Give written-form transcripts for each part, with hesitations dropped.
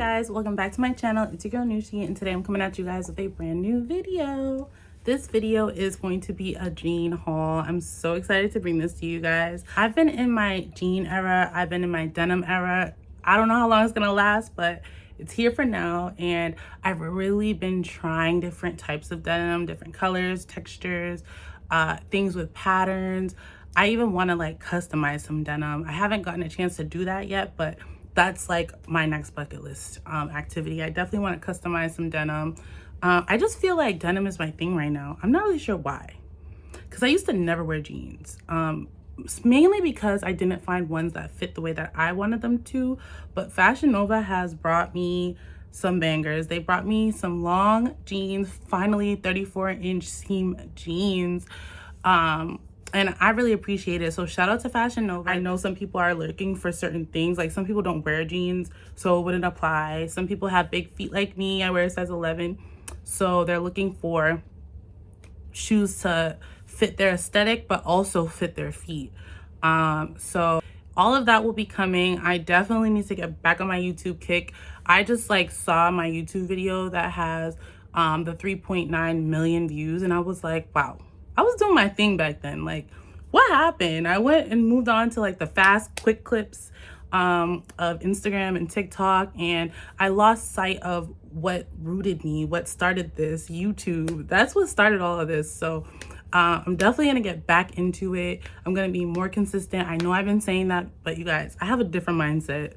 guys, welcome back to my channel. It's your girl Nushi, and today I'm coming at you guys with a brand new video. This video is going to be a jean haul. I'm so excited to bring this to you guys. I've been in my jean era, I've been in my denim era. I don't know how long it's gonna last, but it's here for now, and I've really been trying different types of denim, different colors, textures, things with patterns. I even want to like customize some denim. I haven't gotten a chance to do that yet, but that's like my next bucket list activity. I definitely want to customize some denim. I just feel like denim is my thing right now. I'm not really sure why, because I used to never wear jeans. Mainly because I didn't find ones that fit the way that I wanted them to. But Fashion Nova has brought me some bangers. They brought me some long jeans, finally 34-inch seam jeans. And I really appreciate it. So shout out to Fashion Nova. I know some people are looking for certain things. Like some people don't wear jeans, so it wouldn't apply. Some people have big feet like me. I wear a size 11. So they're looking for shoes to fit their aesthetic, but also fit their feet. So all of that will be coming. I definitely need to get back on my YouTube kick. I just like saw my YouTube video that has the 3.9 million views, and I was like, wow, I was doing my thing back then. Like, what happened? I went and moved on to like the fast, quick clips of Instagram and TikTok, and I lost sight of what rooted me, what started this, YouTube. That's what started all of this. So I'm definitely gonna get back into it. I'm gonna be more consistent. I know I've been saying that, but you guys, I have a different mindset.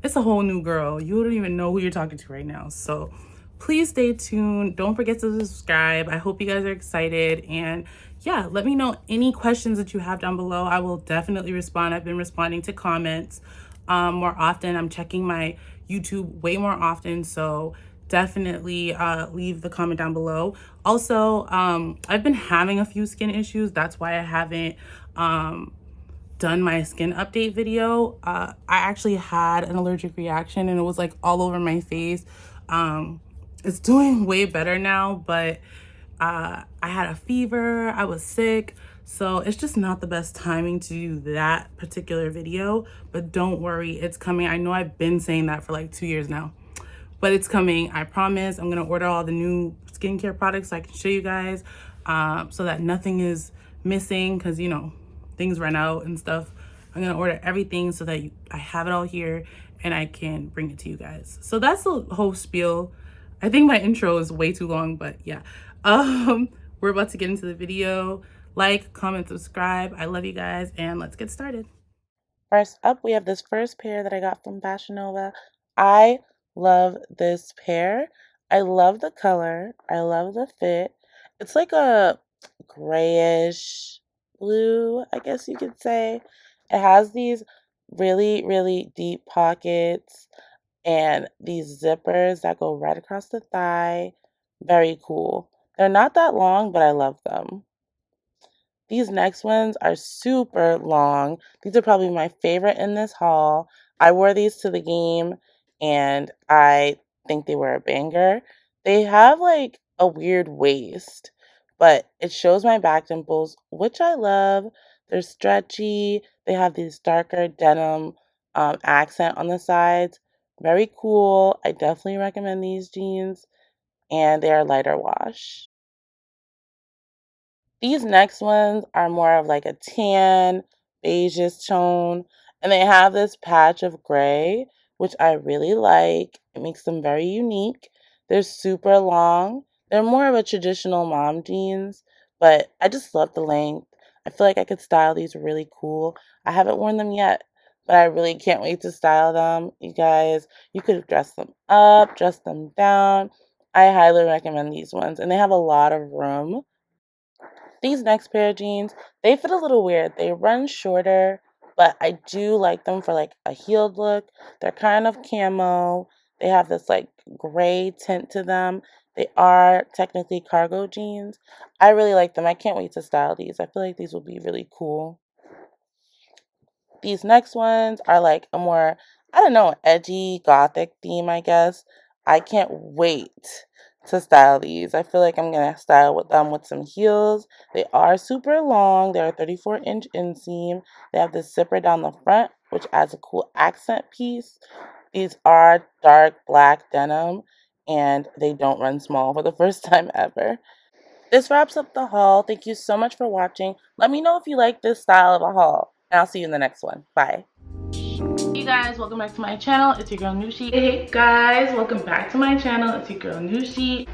It's a whole new girl. You don't even know who you're talking to right now. So please stay tuned. Don't forget to subscribe. I hope you guys are excited. And yeah, let me know any questions that you have down below. I will definitely respond. I've been responding to comments more often. I'm checking my YouTube way more often. So definitely leave the comment down below. Also, I've been having a few skin issues. That's why I haven't done my skin update video. I actually had an allergic reaction and it was like all over my face. It's doing way better now, but I had a fever, I was sick, so it's just not the best timing to do that particular video. But don't worry, it's coming. I know I've been saying that for like 2 years now, but it's coming. I promise. I'm gonna order all the new skincare products so I can show you guys, so that nothing is missing, because you know things run out and stuff. I'm gonna order everything so that I have it all here and I can bring it to you guys. So that's the whole spiel. I think my intro is way too long, but yeah. We're about to get into the video. Like, comment, subscribe. I love you guys, and let's get started. First up, we have this first pair that I got from Fashion Nova. I love this pair. I love the color. I love the fit. It's like a grayish blue, I guess you could say. It has these really, really deep pockets and these zippers that go right across the thigh. Very cool. They're not that long, but I love them. These next ones are super long. These are probably my favorite in this haul. I wore these to the game and I think they were a banger. They have like a weird waist, but it shows my back dimples, which I love. They're stretchy. They have these darker denim accent on the sides. Very cool. I definitely recommend these jeans, and they are lighter wash. These next ones are more of like a tan, beige tone, and they have this patch of gray, which I really like. It makes them very unique. They're super long. They're more of a traditional mom jeans, but I just love the length. I feel like I could style these really cool. I haven't worn them yet, but I really can't wait to style them. You guys, you could dress them up, dress them down. I highly recommend these ones, and they have a lot of room. These next pair of jeans, they fit a little weird. They run shorter, but I do like them for like a heeled look. They're kind of camo. They have this like gray tint to them. They are technically cargo jeans. I really like them. I can't wait to style these. I feel like these will be really cool. These next ones are like a more, I don't know, edgy gothic theme, I guess. I can't wait to style these. I feel like I'm going to style with them with some heels. They are super long. They're a 34-inch inseam. They have this zipper down the front, which adds a cool accent piece. These are dark black denim, and they don't run small for the first time ever. This wraps up the haul. Thank you so much for watching. Let me know if you like this style of a haul, and I'll see you in the next one. Bye. Hey guys, welcome back to my channel. It's your girl Nushi. Hey guys, welcome back to my channel. It's your girl Nushi.